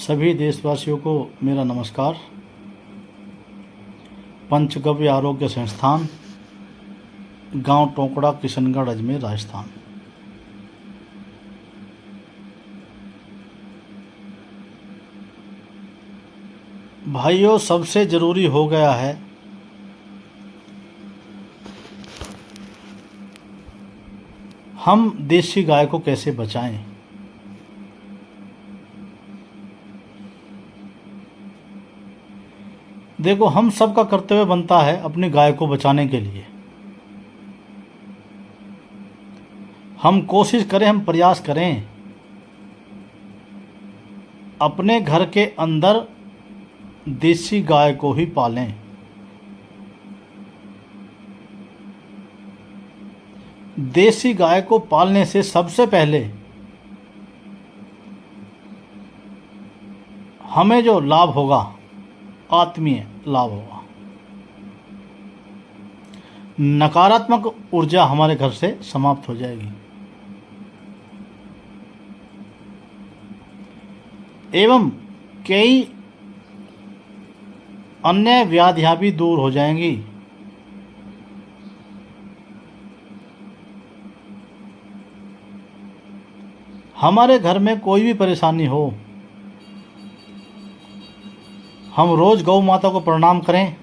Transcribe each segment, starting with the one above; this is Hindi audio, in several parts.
सभी देशवासियों को मेरा नमस्कार। पंचगव्य आरोग्य संस्थान, गांव टोंकड़ा, किशनगढ़, अजमेर, राजस्थान। भाइयों, सबसे ज़रूरी हो गया है हम देसी गाय को कैसे बचाएं। देखो, हम सब का कर्तव्य बनता है अपनी गाय को बचाने के लिए। हम कोशिश करें, हम प्रयास करें, अपने घर के अंदर देसी गाय को ही पालें। देसी गाय को पालने से सबसे पहले हमें जो लाभ होगा, आत्मीय लाभ होगा। नकारात्मक ऊर्जा हमारे घर से समाप्त हो जाएगी एवं कई अन्य व्याधियां भी दूर हो जाएंगी। हमारे घर में कोई भी परेशानी हो, हम रोज़ गौ माता को प्रणाम करें,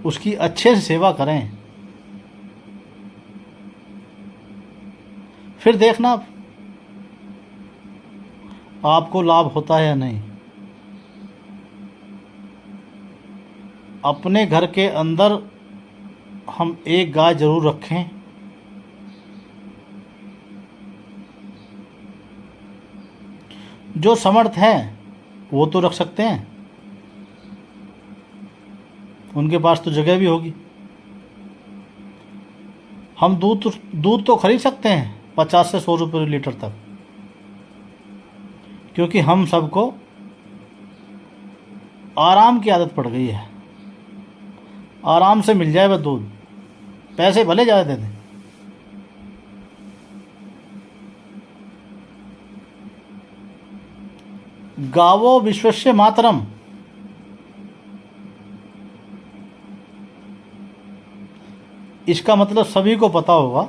उसकी अच्छे से सेवा करें, फिर देखना आपको लाभ होता है या नहीं। अपने घर के अंदर हम एक गाय जरूर रखें। जो समर्थ हैं वो तो रख सकते हैं, उनके पास तो जगह भी होगी। हम दूध तो खरीद सकते हैं 50 से 100 रुपये लीटर तक, क्योंकि हम सबको आराम की आदत पड़ गई है। आराम से मिल जाए बस दूध, पैसे भले ज़्यादा दे दें। गावो विश्वस्य मातरम, इसका मतलब सभी को पता होगा।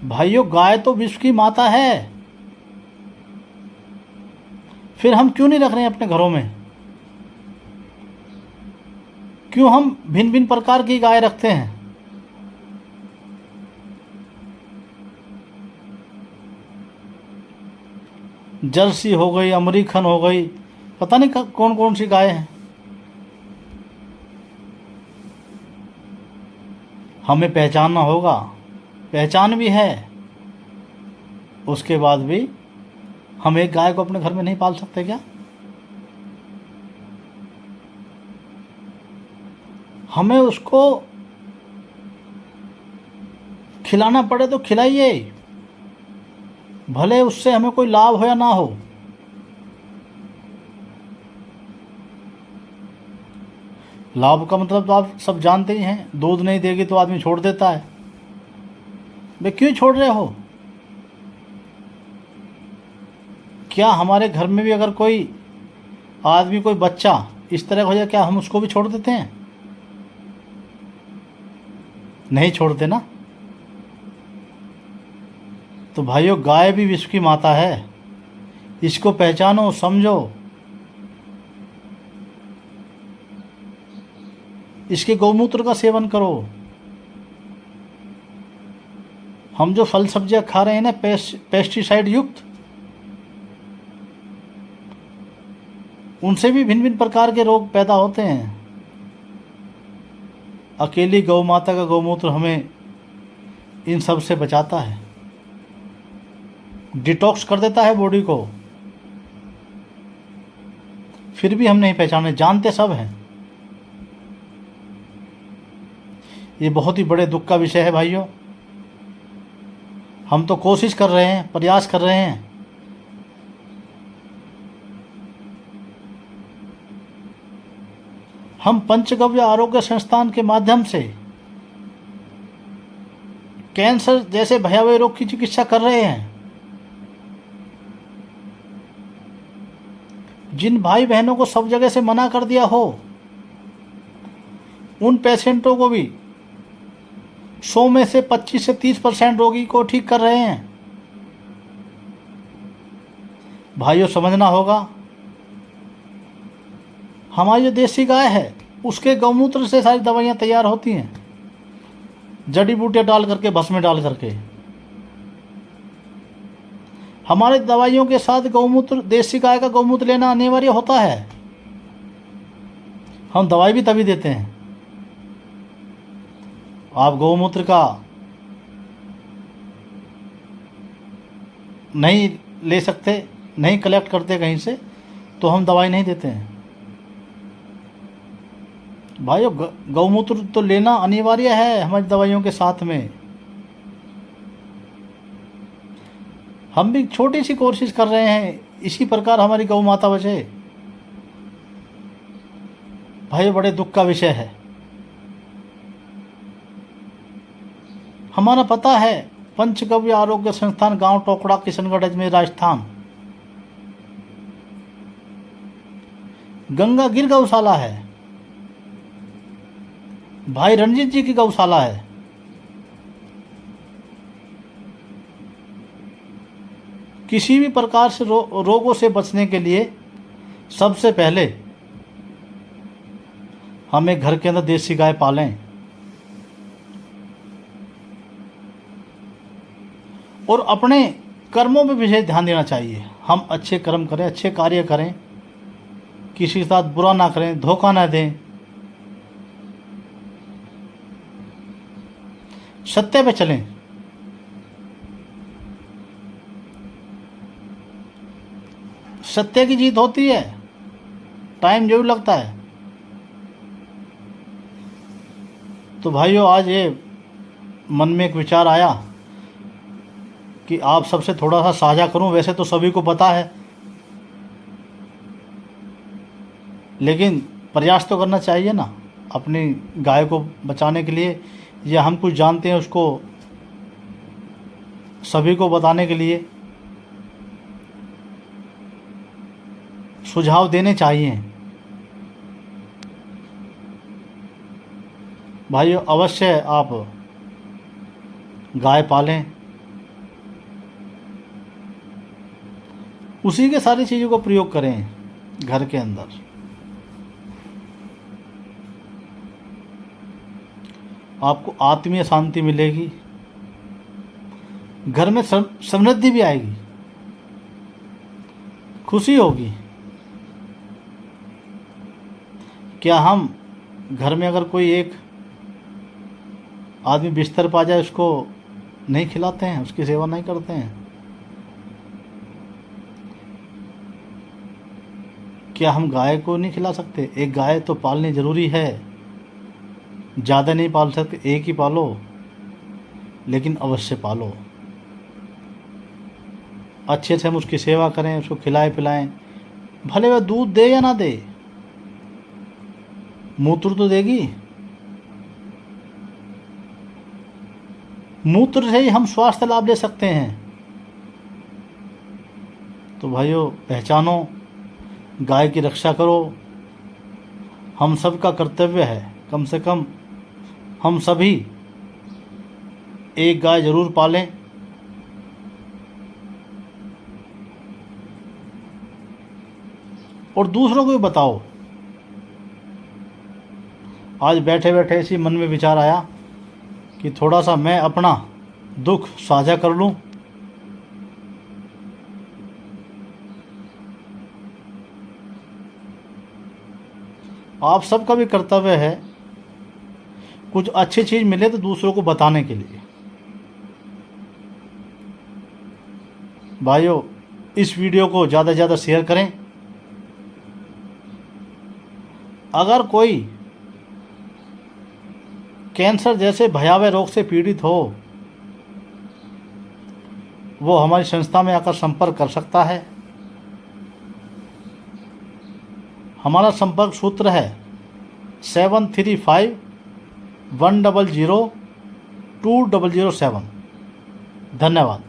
भाइयों, गाय तो विश्व की माता है, फिर हम क्यों नहीं रख रहे हैं अपने घरों में? क्यों हम भिन्न भिन्न प्रकार की गाय रखते हैं? जर्सी हो गई, अमरीकन हो गई, पता नहीं कौन कौन सी गाय हैं। हमें पहचानना होगा, पहचान भी है, उसके बाद भी हम एक गाय को अपने घर में नहीं पाल सकते क्या? हमें उसको खिलाना पड़े तो खिलाइए, भले उससे हमें कोई लाभ हो या ना हो। लाभ का मतलब तो आप सब जानते ही हैं, दूध नहीं देगी तो आदमी छोड़ देता है। वे क्यों छोड़ रहे हो? क्या हमारे घर में भी अगर कोई आदमी, कोई बच्चा इस तरह हो जाए, क्या हम उसको भी छोड़ देते हैं? नहीं छोड़ते ना। तो भाइयों, गाय भी विश्व की माता है, इसको पहचानो, समझो। इसके गौमूत्र का सेवन करो। हम जो फल सब्जियां खा रहे हैं ना, पेस्टिसाइड युक्त, उनसे भी भिन्न भिन्न प्रकार के रोग पैदा होते हैं। अकेली गौ माता का गौमूत्र हमें इन सब से बचाता है, डिटॉक्स कर देता है बॉडी को। फिर भी हम नहीं पहचाने, जानते सब हैं। ये बहुत ही बड़े दुख का विषय है भाइयों। हम तो कोशिश कर रहे हैं, प्रयास कर रहे हैं, हम पंचगव्य आरोग्य संस्थान के माध्यम से कैंसर जैसे भयावह रोग की चिकित्सा कर रहे हैं। जिन भाई बहनों को सब जगह से मना कर दिया हो, उन पेशेंटों को भी 100 में से 25 से 30% रोगी को ठीक कर रहे हैं। भाइयों, समझना होगा, हमारी जो देसी गाय है उसके गौमूत्र से सारी दवाइयाँ तैयार होती हैं, जड़ी बूटियाँ डाल करके, भस्म डाल करके। हमारे दवाइयों के साथ गौमूत्र, देसी गाय का गौमूत्र लेना अनिवार्य होता है। हम दवाई भी तभी देते हैं। आप गौमूत्र का नहीं ले सकते, नहीं कलेक्ट करते कहीं से, तो हम दवाई नहीं देते हैं। भाइयों, गौमूत्र तो लेना अनिवार्य है हमारी दवाइयों के साथ में। हम भी छोटी सी कोशिश कर रहे हैं, इसी प्रकार हमारी गौ माता बचे। भाई, बड़े दुख का विषय है। हमारा पता है पंचगव्य आरोग्य संस्थान, गांव टोकड़ा, किशनगढ़, अजमेर, राजस्थान। गंगा गिर गौशाला है, भाई रणजीत जी की गौशाला है। किसी भी प्रकार से रोगों से बचने के लिए सबसे पहले हमें घर के अंदर देसी गाय पालें, और अपने कर्मों में विशेष ध्यान देना चाहिए। हम अच्छे कर्म करें, अच्छे कार्य करें, किसी के साथ बुरा ना करें, धोखा ना दें, सत्य पे चलें। सत्य की जीत होती है, टाइम जरूर लगता है। तो भाइयों, आज ये मन में एक विचार आया कि आप सबसे थोड़ा सा साझा करूं। वैसे तो सभी को पता है, लेकिन प्रयास तो करना चाहिए ना अपनी गाय को बचाने के लिए, या हम कुछ जानते हैं उसको सभी को बताने के लिए सुझाव देने चाहिए। भाइयों, अवश्य आप गाय पालें, उसी के सारी चीज़ों को प्रयोग करें घर के अंदर। आपको आत्मीय शांति मिलेगी, घर में समृद्धि भी आएगी, खुशी होगी। क्या हम घर में अगर कोई एक आदमी बिस्तर पा जाए, उसको नहीं खिलाते हैं, उसकी सेवा नहीं करते हैं? क्या हम गाय को नहीं खिला सकते? एक गाय तो पालनी ज़रूरी है, ज़्यादा नहीं पाल सकते, एक ही पालो, लेकिन अवश्य पालो। अच्छे से हम उसकी सेवा करें, उसको खिलाएं पिलाएं, भले वह दूध दे या ना दे, मूत्र तो देगी। मूत्र से ही हम स्वास्थ्य लाभ ले सकते हैं। तो भाइयों, पहचानो, गाय की रक्षा करो। हम सब का कर्तव्य है, कम से कम हम सभी एक गाय जरूर पालें। और दूसरों को भी बताओ। आज बैठे बैठे इसी मन में विचार आया कि थोड़ा सा मैं अपना दुख साझा कर लूं। आप सबका भी कर्तव्य है कुछ अच्छी चीज़ मिले तो दूसरों को बताने के लिए। भाइयों, इस वीडियो को ज़्यादा से ज़्यादा शेयर करें। अगर कोई कैंसर जैसे भयावह रोग से पीड़ित हो, वो हमारी संस्था में आकर संपर्क कर सकता है। हमारा संपर्क सूत्र है 7351002007। धन्यवाद।